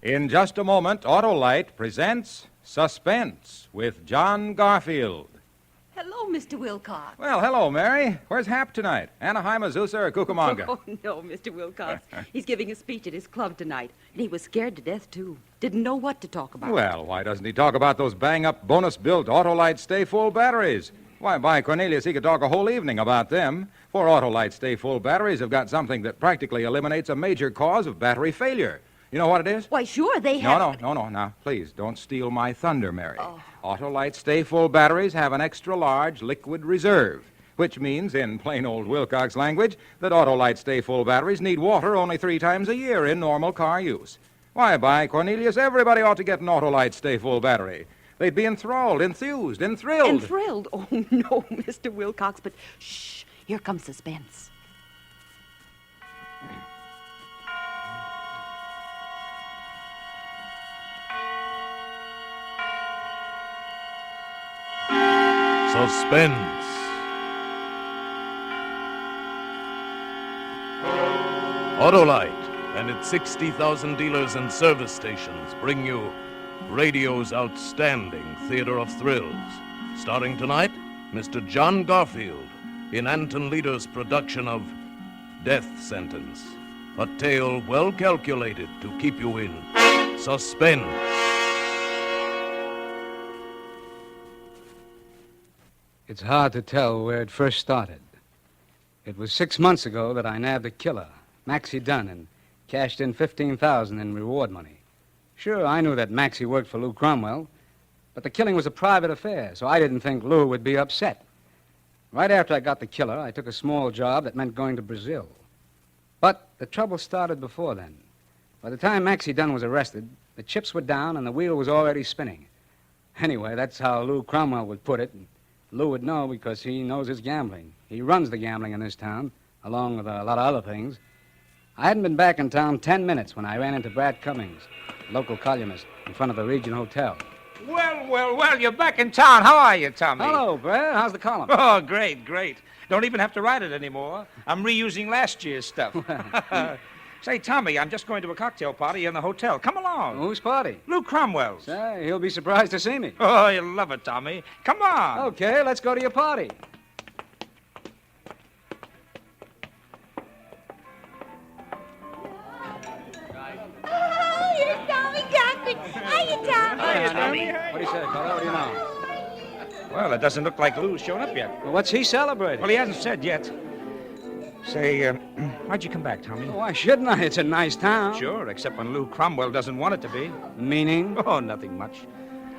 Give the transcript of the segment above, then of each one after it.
In just a moment, Autolite presents Suspense with John Garfield. Hello, Mr. Wilcox. Well, hello, Mary. Where's Hap tonight? Anaheim, Azusa, or Cucamonga? Oh, no, Mr. Wilcox. He's giving a speech at his club tonight, and he was scared to death, too. Didn't know what to talk about. Well, why doesn't he talk about those bang-up, bonus-built Autolite stay-full batteries? Why, by Cornelius, he could talk a whole evening about them. For Autolite stay-full batteries have got something that practically eliminates a major cause of battery failure. You know what it is? Why, sure, they have... No. Now, please, don't steal my thunder, Mary. Oh. Autolite stay-full batteries have an extra-large liquid reserve, which means, in plain old Wilcox language, that Autolite stay-full batteries need water only 3 times a year in normal car use. Why, by Cornelius, everybody ought to get an Autolite stay-full battery. They'd be enthralled, enthused, and thrilled. And thrilled? Oh, no, Mr. Wilcox, but shh, here comes suspense. Suspense. Autolite and its 60,000 dealers and service stations bring you radio's outstanding theater of thrills. Starring tonight, Mr. John Garfield in Anton Leader's production of Death Sentence, a tale well calculated to keep you in suspense. It's hard to tell where it first started. It was 6 months ago that I nabbed a killer, Maxie Dunn, and cashed in $15,000 in reward money. Sure, I knew that Maxie worked for Lou Cromwell, but the killing was a private affair, so I didn't think Lou would be upset. Right after I got the killer, I took a small job that meant going to Brazil. But the trouble started before then. By the time Maxie Dunn was arrested, the chips were down and the wheel was already spinning. Anyway, that's how Lou Cromwell would put it. Lou would know because he knows his gambling. He runs the gambling in this town, along with a lot of other things. I hadn't been back in town 10 minutes when I ran into Brad Cummings, local columnist, in front of the Region Hotel. Well, you're back in town. How are you, Tommy? Hello, Brad. How's the column? Oh, great. Don't even have to write it anymore. I'm reusing last year's stuff. Say, Tommy, I'm just going to a cocktail party in the hotel. Come along. Whose party? Lou Cromwell's. Say, he'll be surprised to see me. Oh, you'll love it, Tommy. Come on. Okay, let's go to your party. Oh, here's Tommy Cochran. Hiya, Tommy. Hiya, Tommy. What do you say, fella? What do you know? Well, it doesn't look like Lou's shown up yet. Well, what's he celebrating? Well, he hasn't said yet. Say, why'd you come back, Tommy? Why shouldn't I? It's a nice town. Sure, except when Lou Cromwell doesn't want it to be. Meaning? Oh, nothing much.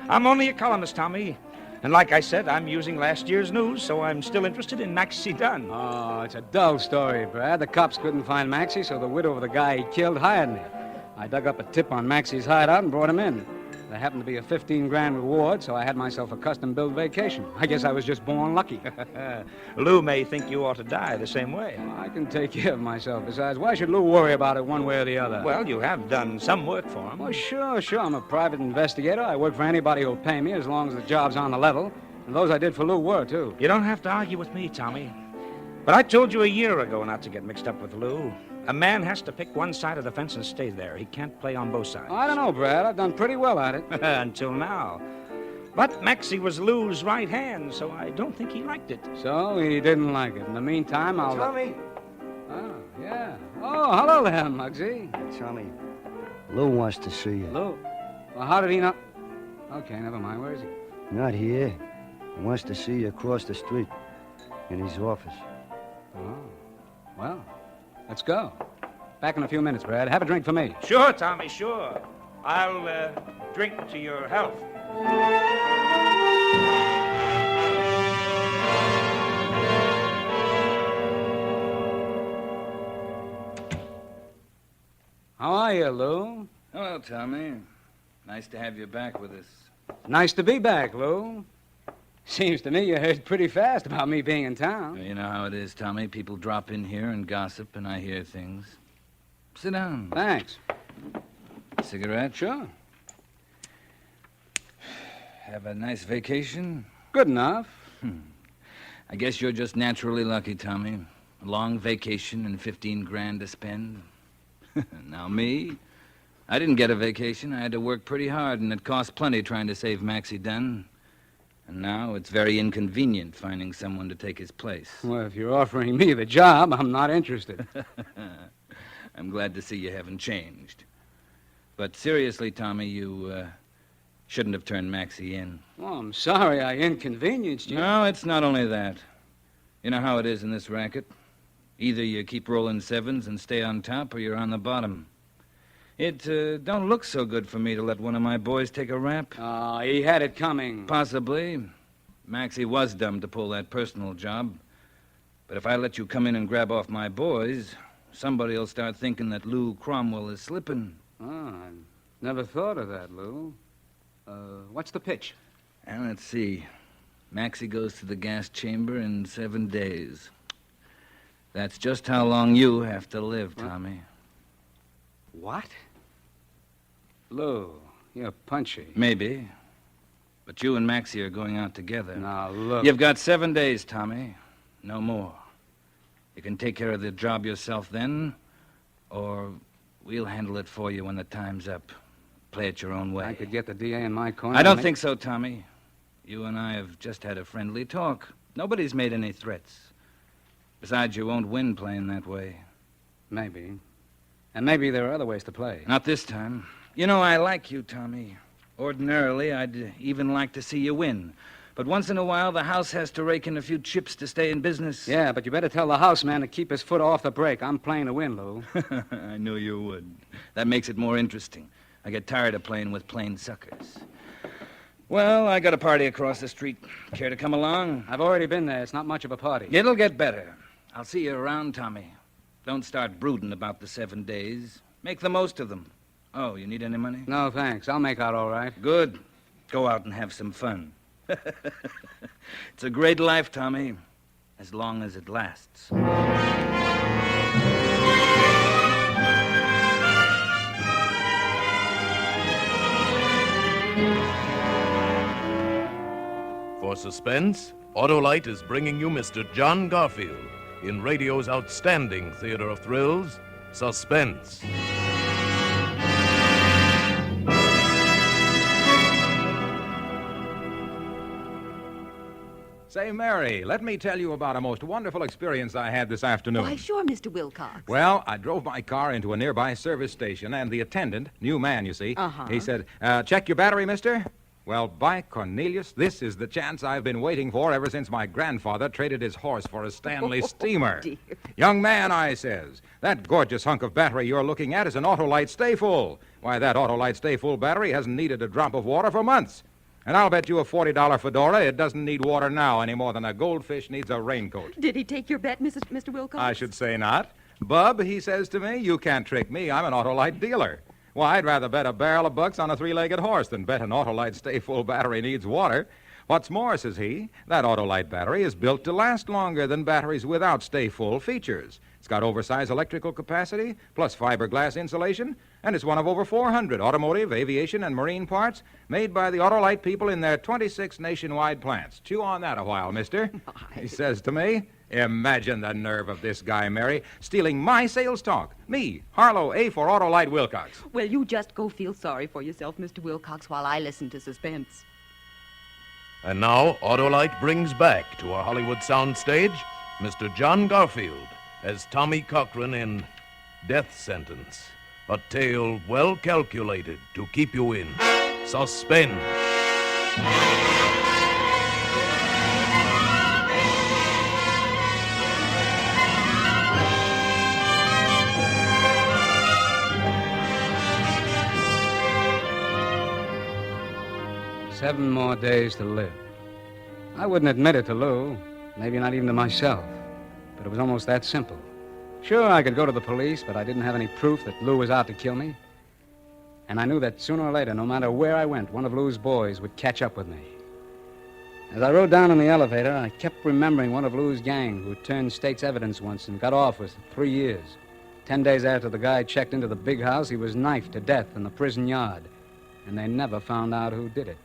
I'm only a columnist, Tommy. And like I said, I'm using last year's news, so I'm still interested in Maxie Dunn. Oh, it's a dull story, Brad. The cops couldn't find Maxie, so the widow of the guy he killed hired me. I dug up a tip on Maxie's hideout and brought him in. There happened to be a $15,000 reward, so I had myself a custom-built vacation. I guess I was just born lucky. Lou may think you ought to die the same way. I can take care of myself. Besides, why should Lou worry about it one way or the other? Well, you have done some work for him. Well, sure. I'm a private investigator. I work for anybody who'll pay me as long as the job's on the level. And those I did for Lou were, too. You don't have to argue with me, Tommy. But I told you a year ago not to get mixed up with Lou. A man has to pick one side of the fence and stay there. He can't play on both sides. I don't know, Brad. I've done pretty well at it. Until now. But Maxie was Lou's right hand, so I don't think he liked it. So he didn't like it. In the meantime, I'll... Tommy. Oh, yeah. Oh, hello there, Muggsy. Tommy, Lou wants to see you. Lou? Well, how did he know... Okay, never mind. Where is he? Not here. He wants to see you across the street in his office. Oh, well, let's go. Back in a few minutes, Brad. Have a drink for me. Sure, Tommy, sure. I'll drink to your health. How are you, Lou? Hello, Tommy. Nice to have you back with us. Nice to be back, Lou. Seems to me you heard pretty fast about me being in town. You know how it is, Tommy. People drop in here and gossip, and I hear things. Sit down. Thanks. Cigarette? Sure. Have a nice vacation? Good enough. I guess you're just naturally lucky, Tommy. A long vacation and $15,000 to spend. Now me, I didn't get a vacation. I had to work pretty hard, and it cost plenty trying to save Maxie Dunn. And now it's very inconvenient finding someone to take his place. Well, if you're offering me the job, I'm not interested. I'm glad to see you haven't changed. But seriously, Tommy, you shouldn't have turned Maxie in. Oh, I'm sorry I inconvenienced you. No, it's not only that. You know how it is in this racket. Either you keep rolling sevens and stay on top, or you're on the bottom. It don't look so good for me to let one of my boys take a rap. Oh, he had it coming. Possibly. Maxie was dumb to pull that personal job. But if I let you come in and grab off my boys, somebody will start thinking that Lou Cromwell is slipping. Oh, I never thought of that, Lou. What's the pitch? And let's see. Maxie goes to the gas chamber in 7 days. That's just how long you have to live, Tommy. What? Lou, you're punchy. Maybe. But you and Maxie are going out together. Now, look. You've got 7 days, Tommy. No more. You can take care of the job yourself then, or we'll handle it for you when the time's up. Play it your own way. I could get the DA in my corner. I don't think so, Tommy. You and I have just had a friendly talk. Nobody's made any threats. Besides, you won't win playing that way. Maybe. And maybe there are other ways to play. Not this time. You know, I like you, Tommy. Ordinarily, I'd even like to see you win. But once in a while, the house has to rake in a few chips to stay in business. Yeah, but you better tell the house man to keep his foot off the brake. I'm playing to win, Lou. I knew you would. That makes it more interesting. I get tired of playing with plain suckers. Well, I got a party across the street. Care to come along? I've already been there. It's not much of a party. It'll get better. I'll see you around, Tommy. Don't start brooding about the 7 days. Make the most of them. Oh, you need any money? No, thanks. I'll make out all right. Good. Go out and have some fun. It's a great life, Tommy, as long as it lasts. For suspense, Autolite is bringing you Mr. John Garfield in radio's outstanding theater of thrills, Suspense. Say, Mary, let me tell you about a most wonderful experience I had this afternoon. Why, sure, Mr. Wilcox. Well, I drove my car into a nearby service station, and the attendant, new man, you see, he said, check your battery, mister. Well, by Cornelius, this is the chance I've been waiting for ever since my grandfather traded his horse for a Stanley steamer. Dear. Young man, I says, that gorgeous hunk of battery you're looking at is an Autolite Stay Full. Why, that Autolite Stay Full battery hasn't needed a drop of water for months. And I'll bet you a $40 fedora it doesn't need water now any more than a goldfish needs a raincoat. Did he take your bet, Mr. Wilcox? I should say not. Bub, he says to me, you can't trick me. I'm an Autolite dealer. Why, I'd rather bet a barrel of bucks on a 3-legged horse than bet an Autolite Stay Full battery needs water. What's more, says he, that Autolite battery is built to last longer than batteries without Stay Full features. It's got oversized electrical capacity, plus fiberglass insulation, and it's one of over 400 automotive, aviation, and marine parts made by the Autolite people in their 26 nationwide plants. Chew on that a while, mister. He says to me, imagine the nerve of this guy, Mary, stealing my sales talk. Me, Harlow A for Autolite Wilcox. Well, you just go feel sorry for yourself, Mr. Wilcox, while I listen to Suspense. And now, Autolite brings back to our Hollywood soundstage Mr. John Garfield as Tommy Cochran in Death Sentence, a tale well calculated to keep you in suspense. Seven more days to live. I wouldn't admit it to Lou, maybe not even to myself, but it was almost that simple. Sure, I could go to the police, but I didn't have any proof that Lou was out to kill me. And I knew that sooner or later, no matter where I went, one of Lou's boys would catch up with me. As I rode down in the elevator, I kept remembering one of Lou's gang who turned state's evidence once and got off with 3 years. 10 days after the guy checked into the big house, he was knifed to death in the prison yard, and they never found out who did it.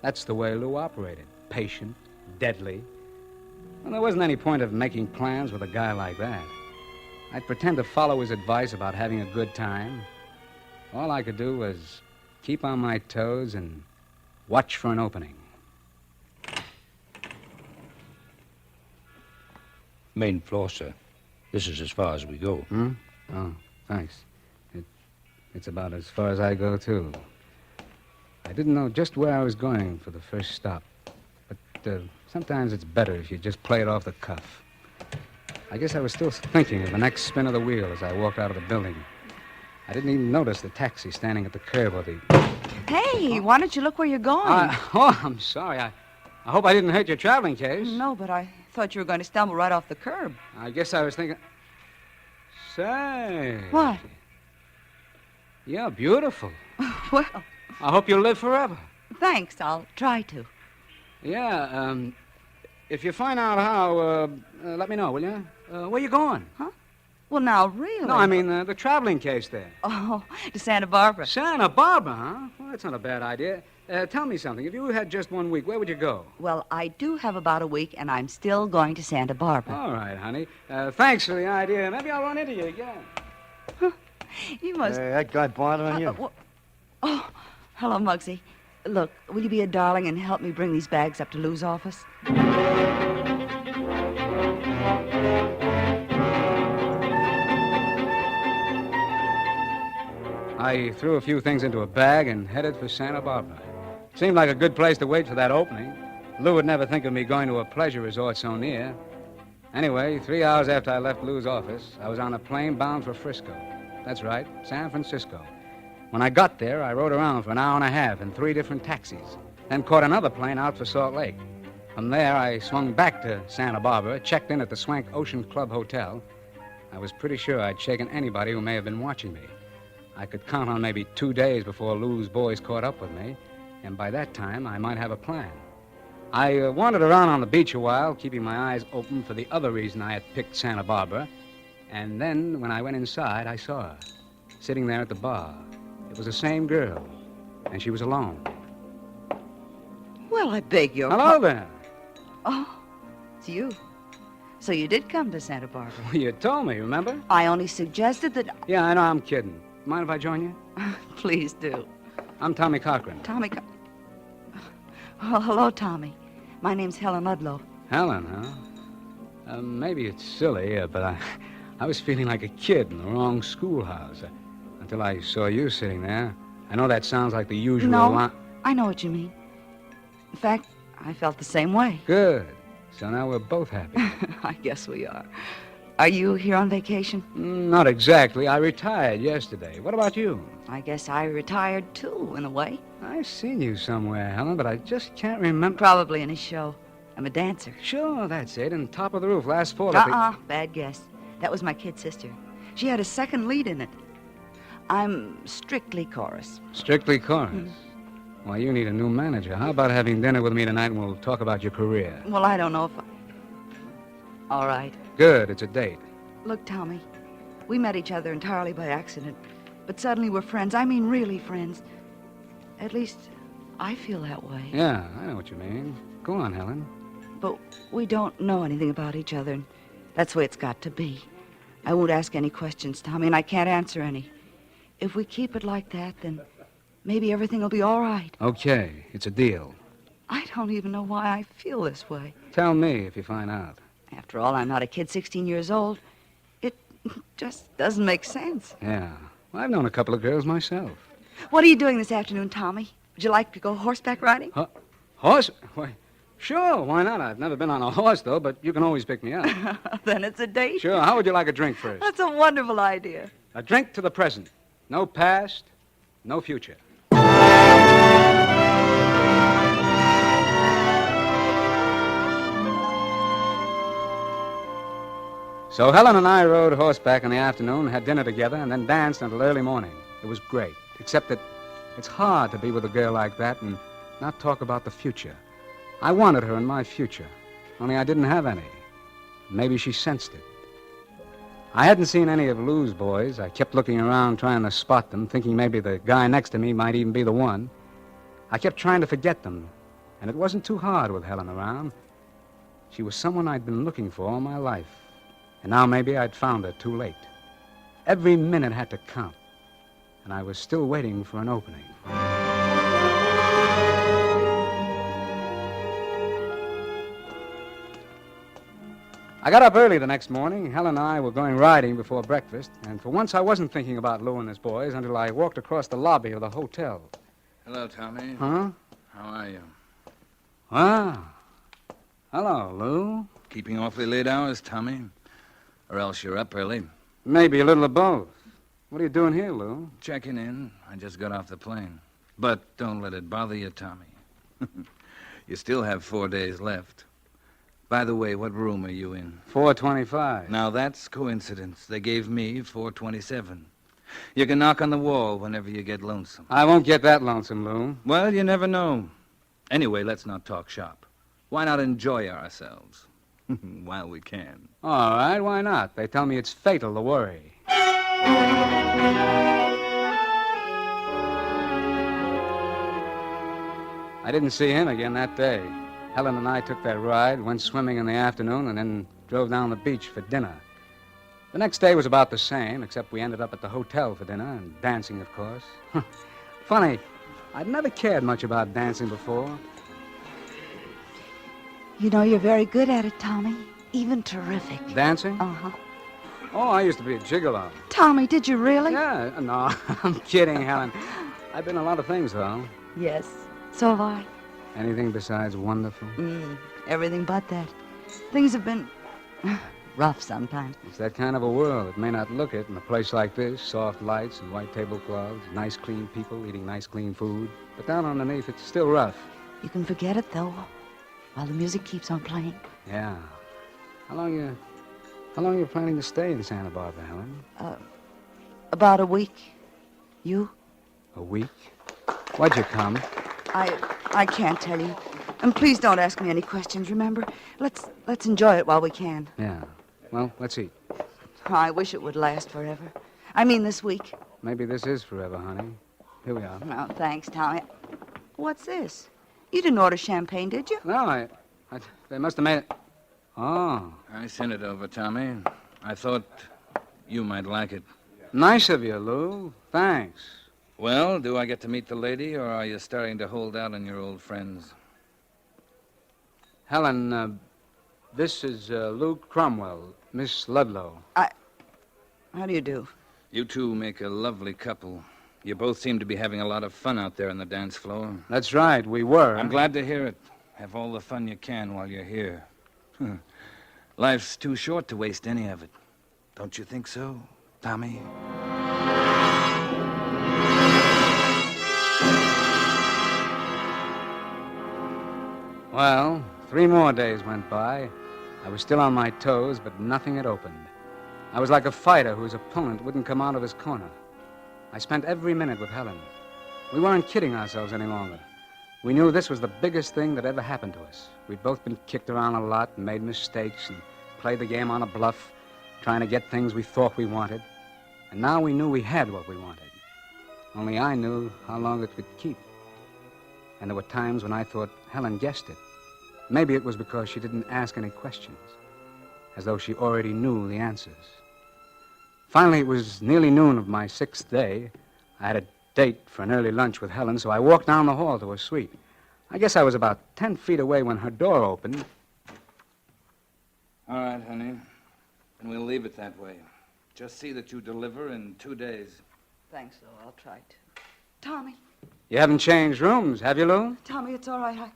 That's the way Lou operated. Patient, deadly. Well, there wasn't any point of making plans with a guy like that. I'd pretend to follow his advice about having a good time. All I could do was keep on my toes and watch for an opening. Main floor, sir. This is as far as we go. Oh, thanks. It's about as far as I go, too. I didn't know just where I was going for the first stop. But sometimes it's better if you just play it off the cuff. I guess I was still thinking of the next spin of the wheel as I walked out of the building. I didn't even notice the taxi standing at the curb or the... Hey, why don't you look where you're going? I'm sorry. I hope I didn't hurt your traveling case. No, but I thought you were going to stumble right off the curb. I guess I was thinking... Say... What? You're beautiful. Well, I hope you'll live forever. thanks. I'll try to. Yeah, if you find out how, let me know, will you? Where you going? Well, now, really? No, I mean the traveling case there. Oh, to Santa Barbara. Santa Barbara, huh? Well, that's not a bad idea. Tell me something. If you had just 1 week, where would you go? Well, I do have about a week, and I'm still going to Santa Barbara. All right, honey. Thanks for the idea. Maybe I'll run into you again. You must... That guy bothering you? Oh, hello, Muggsy. Look, will you be a darling and help me bring these bags up to Lou's office? I threw a few things into a bag and headed for Santa Barbara. Seemed like a good place to wait for that opening. Lou would never think of me going to a pleasure resort so near. Anyway, 3 hours after I left Lou's office, I was on a plane bound for Frisco. That's right, San Francisco. When I got there, I rode around for an hour and a half in 3 different taxis, then caught another plane out for Salt Lake. From there, I swung back to Santa Barbara, checked in at the Swank Ocean Club Hotel. I was pretty sure I'd shaken anybody who may have been watching me. I could count on maybe 2 days before Lou's boys caught up with me, and by that time, I might have a plan. I wandered around on the beach a while, keeping my eyes open for the other reason I had picked Santa Barbara, and then, when I went inside, I saw her, sitting there at the bar. It was the same girl, and she was alone. Well, I beg your Hello there. Oh, it's you. So you did come to Santa Barbara. Well, you told me, remember? I only suggested that... Yeah, I know, I'm kidding. Mind if I join you? Please do. I'm Tommy Cochran. Tommy... Oh, hello, Tommy. My name's Helen Ludlow. Helen, huh? Maybe it's silly, but I was feeling like a kid in the wrong schoolhouse until I saw you sitting there. I know that sounds like the usual... No, I know what you mean. In fact, I felt the same way. Good. So now we're both happy. I guess we are. Are you here on vacation? Not exactly. I retired yesterday. What about you? I guess I retired, too, in a way. I've seen you somewhere, Helen, but I just can't remember. Probably in a show. I'm a dancer. Sure, that's it. And Top of the Roof last fall. At Bad guess. That was my kid sister. She had a second lead in it. I'm strictly chorus. Strictly chorus? Well, you need a new manager. How about having dinner with me tonight and we'll talk about your career? Well, I don't know if All right. Good. It's a date. Look, Tommy, we met each other entirely by accident, but suddenly we're friends. I mean, really friends. At least, I feel that way. Yeah, I know what you mean. Go on, Helen. But we don't know anything about each other, and that's the way it's got to be. I won't ask any questions, Tommy, and I can't answer any. If we keep it like that, then maybe everything will be all right. Okay, it's a deal. I don't even know why I feel this way. Tell me if you find out. After all, I'm not a kid 16 years old. It just doesn't make sense. Yeah. Well, I've known a couple of girls myself. What are you doing this afternoon, Tommy? Would you like to go horseback riding? Horse? Why, sure, why not? I've never been on a horse, though, but you can always pick me up. Then it's a date. Sure. How would you like a drink first? That's a wonderful idea. A drink to the present. No past, no future. So Helen and I rode horseback in the afternoon, had dinner together, and then danced until early morning. It was great, except that it's hard to be with a girl like that and not talk about the future. I wanted her in my future, only I didn't have any. Maybe she sensed it. I hadn't seen any of Lou's boys. I kept looking around trying to spot them, thinking maybe the guy next to me might even be the one. I kept trying to forget them, and it wasn't too hard with Helen around. She was someone I'd been looking for all my life. And now maybe I'd found her too late. Every minute had to count. and I was still waiting for an opening. I got up early the next morning. Helen and I were going riding before breakfast, and for once I wasn't thinking about Lou and his boys until I walked across the lobby of the hotel. Hello, Tommy. Huh? How are you? Ah. Hello, Lou. Keeping awfully late hours, Tommy? Or else you're up early. Maybe a little of both. What are you doing here, Lou? Checking in. I just got off the plane. But don't let it bother you, Tommy. You still have 4 days left. By the way, what room are you in? 425. Now, that's coincidence. They gave me 427. You can knock on the wall whenever you get lonesome. I won't get that lonesome, Lou. Well, you never know. Anyway, let's not talk shop. Why not enjoy ourselves? While we can. All right, why not? They tell me it's fatal to worry. I didn't see him again that day. Helen and I took that ride, went swimming in the afternoon, and then drove down the beach for dinner. The next day was about the same, except we ended up at the hotel for dinner and dancing, of course. Funny, I'd never cared much about dancing before. You know, you're very good at it, Tommy. Even terrific. Dancing? Uh-huh. Oh, I used to be a gigolo. Tommy, did you really? Yeah, no, I'm kidding, Helen. I've been a lot of things, though. Yes. So have I. Anything besides wonderful? Everything but that. Things have been rough sometimes. It's that kind of a world. It may not look it in a place like this. Soft lights and white tablecloths, nice, clean people eating nice, clean food. But down underneath, it's still rough. You can forget it, though, while the music keeps on playing. Yeah. How long you planning to stay in Santa Barbara, Helen? About a week. You? A week? Why'd you come? I can't tell you. And please don't ask me any questions, remember? Let's enjoy it while we can. Yeah. Well, let's eat. Oh, I wish it would last forever. I mean this week. Maybe this is forever, honey. Here we are. Oh, thanks, Tommy. What's this? You didn't order champagne, did you? No, they must have made it. Oh. I sent it over, Tommy. I thought you might like it. Nice of you, Lou. Thanks. Well, do I get to meet the lady, or are you starting to hold out on your old friends? Helen, this is Luke Cromwell, Miss Ludlow. How do you do? You two make a lovely couple. You both seem to be having a lot of fun out there on the dance floor. That's right, we were. I'm glad to hear it. Have all the fun you can while you're here. Life's too short to waste any of it. Don't you think so, Tommy? Well, 3 more days went by. I was still on my toes, but nothing had opened. I was like a fighter whose opponent wouldn't come out of his corner. I spent every minute with Helen. We weren't kidding ourselves any longer. We knew this was the biggest thing that ever happened to us. We'd both been kicked around a lot and made mistakes and played the game on a bluff, trying to get things we thought we wanted. And now we knew we had what we wanted. Only I knew how long it would keep. And there were times when I thought Helen guessed it. Maybe it was because she didn't ask any questions, as though she already knew the answers. Finally, it was nearly noon of my 6th day. I had a date for an early lunch with Helen, so I walked down the hall to her suite. I guess I was about 10 feet away when her door opened. All right, honey. And we'll leave it that way. Just see that you deliver in 2 days. Thanks, Lou. I'll try to. Tommy. You haven't changed rooms, have you, Lou? Tommy, it's all right.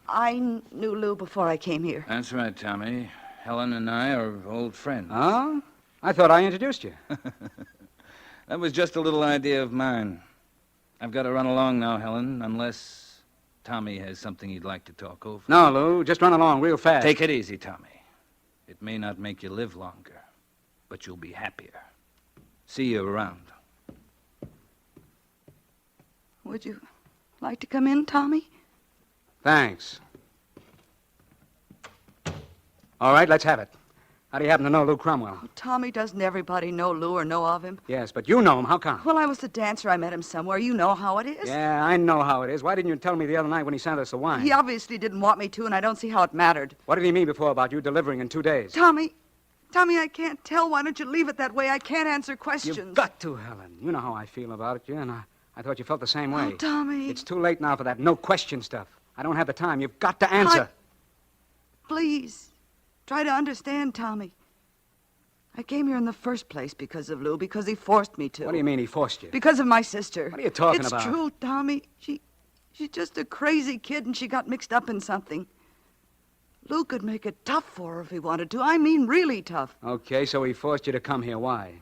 I knew Lou before I came here. That's right, Tommy. Helen and I are old friends. Oh? I thought I introduced you. That was just a little idea of mine. I've got to run along now, Helen, unless Tommy has something he'd like to talk over. No, Lou, just run along real fast. Take it easy, Tommy. It may not make you live longer, but you'll be happier. See you around. Would you like to come in, Tommy? Thanks. All right, let's have it. How do you happen to know Lou Cromwell? Oh, Tommy, doesn't everybody know Lou or know of him? Yes, but you know him. How come? Well, I was the dancer. I met him somewhere. You know how it is. Yeah, I know how it is. Why didn't you tell me the other night when he sent us the wine? He obviously didn't want me to, and I don't see how it mattered. What did he mean before about you delivering in 2 days? Tommy, Tommy, I can't tell. Why don't you leave it that way? I can't answer questions. You've got to, Helen. You know how I feel about it, and I thought you felt the same way. Oh, Tommy. It's too late now for that no-question stuff. I don't have the time. You've got to answer. Please, try to understand, Tommy. I came here in the first place because of Lou, because he forced me to. What do you mean he forced you? Because of my sister. What are you talking about? It's true, Tommy. She's just a crazy kid, and she got mixed up in something. Lou could make it tough for her if he wanted to. I mean, really tough. Okay, so he forced you to come here. Why?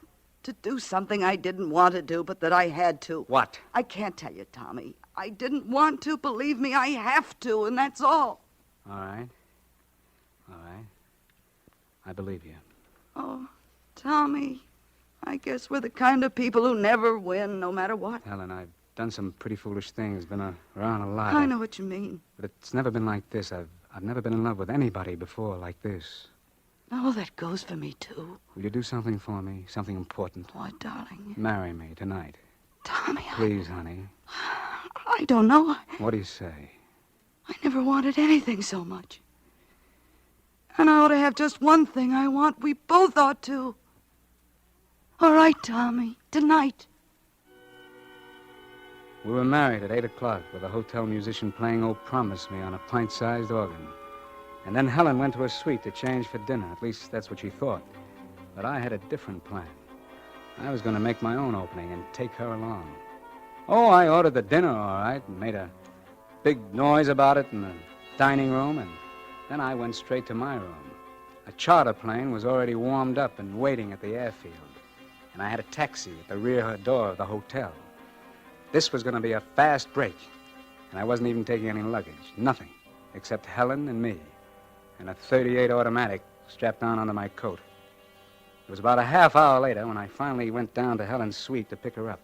To do something I didn't want to do, but that I had to. What? I can't tell you, Tommy. I didn't want to. Believe me, I have to, and that's all. All right. All right. I believe you. Oh, Tommy, I guess we're the kind of people who never win, no matter what. Helen, I've done some pretty foolish things, been around a lot. I know what you mean. But it's never been like this. I've never been in love with anybody before like this. Oh, that goes for me, too. Will you do something for me? Something important? What, darling? Marry me tonight. Tommy, Please, honey. I don't know. What do you say? I never wanted anything so much. And I ought to have just one thing I want. We both ought to. All right, Tommy. Tonight. We were married at 8 o'clock with a hotel musician playing "Oh, Promise Me" on a pint-sized organ. And then Helen went to her suite to change for dinner. At least that's what she thought. But I had a different plan. I was going to make my own opening and take her along. Oh, I ordered the dinner, all right, and made a big noise about it in the dining room, and then I went straight to my room. A charter plane was already warmed up and waiting at the airfield, and I had a taxi at the rear door of the hotel. This was going to be a fast break, and I wasn't even taking any luggage. Nothing, except Helen and me, and a .38 automatic strapped on under my coat. It was about a half hour later when I finally went down to Helen's suite to pick her up.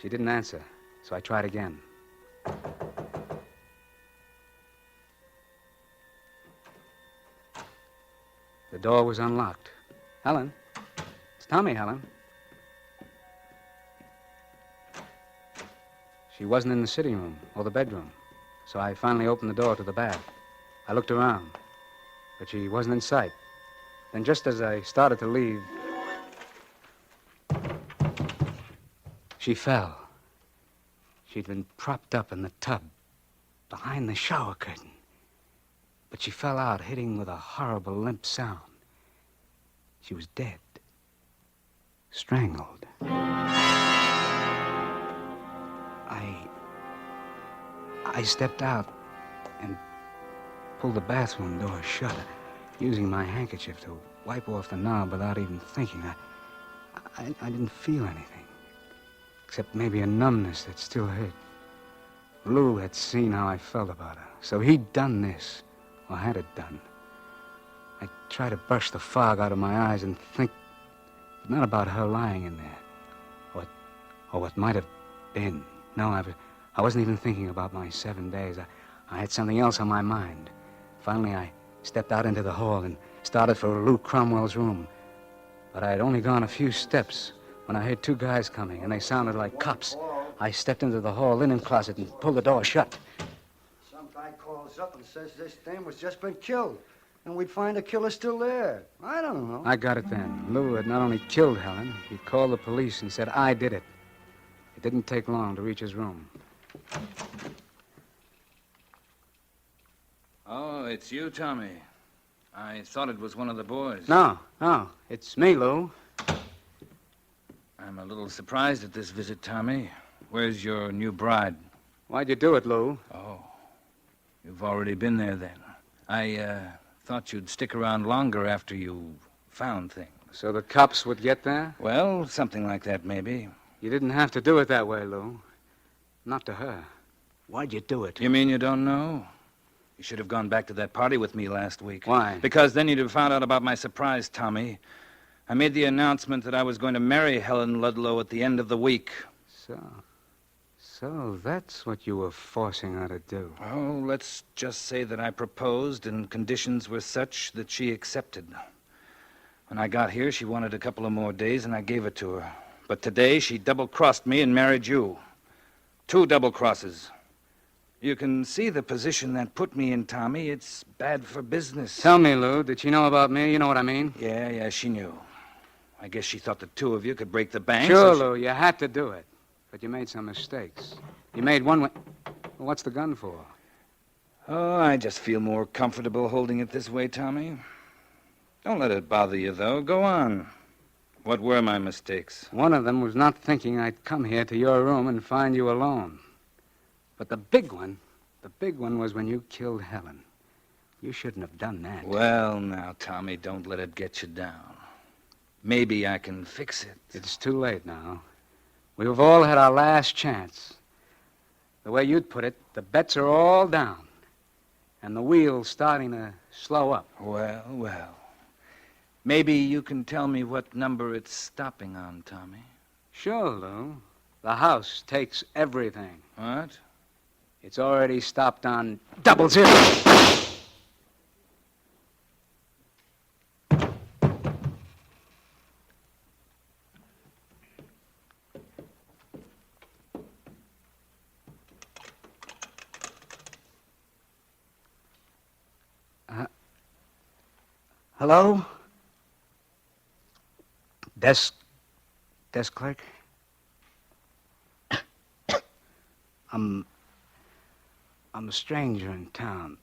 She didn't answer, so I tried again. The door was unlocked. Helen? It's Tommy, Helen. She wasn't in the sitting room or the bedroom, so I finally opened the door to the bath. I looked around, but she wasn't in sight. Then just as I started to leave, she fell. She'd been propped up in the tub behind the shower curtain. But she fell out, hitting with a horrible limp sound. She was dead. Strangled. I stepped out and pulled the bathroom door shut, using my handkerchief to wipe off the knob without even thinking. I didn't feel anything, except maybe a numbness that still hurt. Lou had seen how I felt about her, so he'd done this, or had it done. I tried to brush the fog out of my eyes and think, but not about her lying in there, or what might have been. No, I wasn't even thinking about my 7 days. I had something else on my mind. Finally, I stepped out into the hall and started for Lou Cromwell's room. But I had only gone a few steps when I heard two guys coming, and they sounded like cops. I stepped into the hall linen closet and pulled the door shut. Some guy calls up and says this dame was just been killed, and we'd find the killer still there. I don't know. I got it then. Lou had not only killed Helen, he called the police and said I did it. It didn't take long to reach his room. Oh, it's you, Tommy. I thought it was one of the boys. No, it's me, Lou. I'm a little surprised at this visit, Tommy. Where's your new bride? Why'd you do it, Lou? Oh, you've already been there then. I thought you'd stick around longer after you found things. So the cops would get there? Well, something like that, maybe. You didn't have to do it that way, Lou. Not to her. Why'd you do it? You mean you don't know? You should have gone back to that party with me last week. Why? Because then you'd have found out about my surprise, Tommy. I made the announcement that I was going to marry Helen Ludlow at the end of the week. So that's what you were forcing her to do. Oh, let's just say that I proposed and conditions were such that she accepted. When I got here, she wanted a couple of more days, and I gave it to her. But today, she double-crossed me and married you. 2 double crosses. You can see the position that put me in, Tommy. It's bad for business. Tell me, Lou, did she know about me? You know what I mean? Yeah, she knew. I guess she thought the two of you could break the bank. Sure, so Lou, you had to do it. But you made some mistakes. You made one... Well, what's the gun for? Oh, I just feel more comfortable holding it this way, Tommy. Don't let it bother you, though. Go on. What were my mistakes? One of them was not thinking I'd come here to your room and find you alone. But the big one was when you killed Helen. You shouldn't have done that. Well, now, Tommy, don't let it get you down. Maybe I can fix it. It's too late now. We've all had our last chance. The way you'd put it, the bets are all down. And the wheel's starting to slow up. Well. Maybe you can tell me what number it's stopping on, Tommy. Sure, Lou. The house takes everything. What? It's already stopped on 00. Hello? Desk clerk? I'm a stranger in town.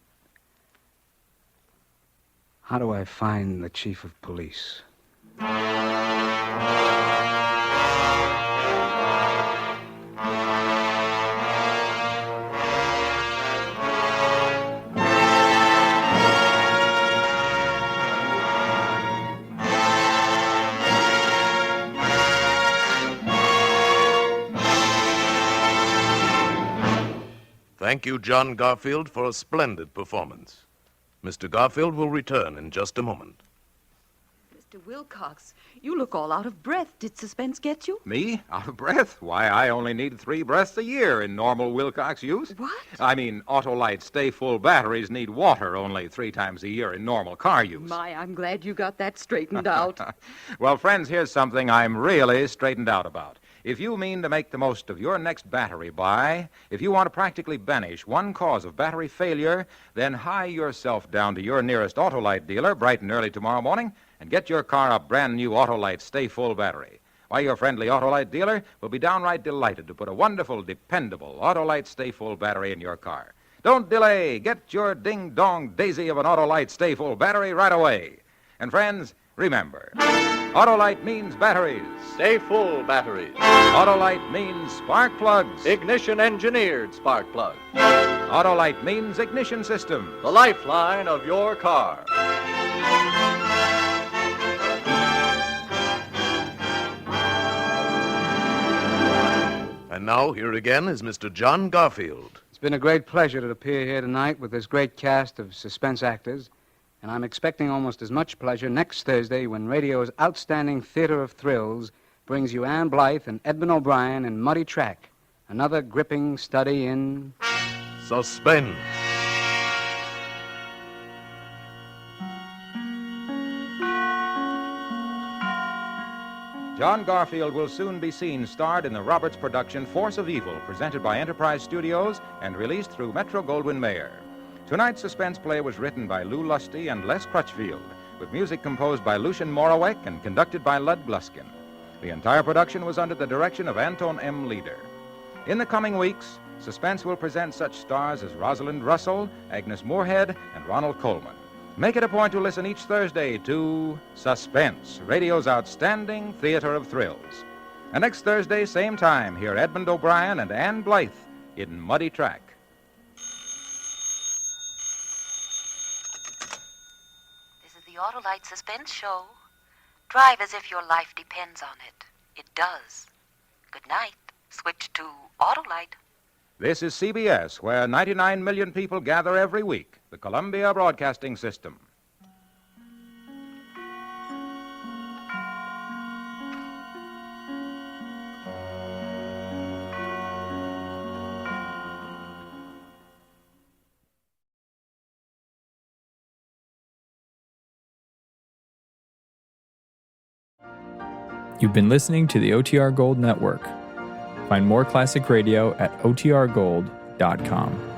How do I find the chief of police? Thank you, John Garfield, for a splendid performance. Mr. Garfield will return in just a moment. Mr. Wilcox, you look all out of breath. Did suspense get you? Me? Out of breath? Why, I only need 3 breaths a year in normal Wilcox use. What? I mean, Autolite Stay Full batteries need water only 3 times a year in normal car use. My, I'm glad you got that straightened out. Well, friends, here's something I'm really straightened out about. If you mean to make the most of your next battery buy, if you want to practically banish one cause of battery failure, then hie yourself down to your nearest Autolite dealer bright and early tomorrow morning and get your car a brand new Autolite Stay Full battery. Why, your friendly Autolite dealer will be downright delighted to put a wonderful, dependable Autolite Stay Full battery in your car. Don't delay. Get your ding-dong daisy of an Autolite Stay Full battery right away. And friends, remember, Autolite means batteries. Stay full batteries. Autolite means spark plugs. Ignition engineered spark plugs. Autolite means ignition system. The lifeline of your car. And now, here again is Mr. John Garfield. It's been a great pleasure to appear here tonight with this great cast of suspense actors. And I'm expecting almost as much pleasure next Thursday when radio's outstanding theater of thrills brings you Ann Blythe and Edmund O'Brien in Muddy Track, another gripping study in... Suspense. John Garfield will soon be seen starred in the Roberts production Force of Evil, presented by Enterprise Studios and released through Metro-Goldwyn-Mayer. Tonight's suspense play was written by Lou Lusty and Les Crutchfield, with music composed by Lucien Moraweck and conducted by Lud Gluskin. The entire production was under the direction of Anton M. Leader. In the coming weeks, Suspense will present such stars as Rosalind Russell, Agnes Moorehead, and Ronald Coleman. Make it a point to listen each Thursday to Suspense, radio's outstanding theater of thrills. And next Thursday, same time, hear Edmund O'Brien and Ann Blythe in Muddy Track. The Autolite Suspense Show. Drive as if your life depends on it. It does. Good night. Switch to Autolite. This is CBS, where 99 million people gather every week, the Columbia Broadcasting System. You've been listening to the OTR Gold Network. Find more classic radio at otrgold.com.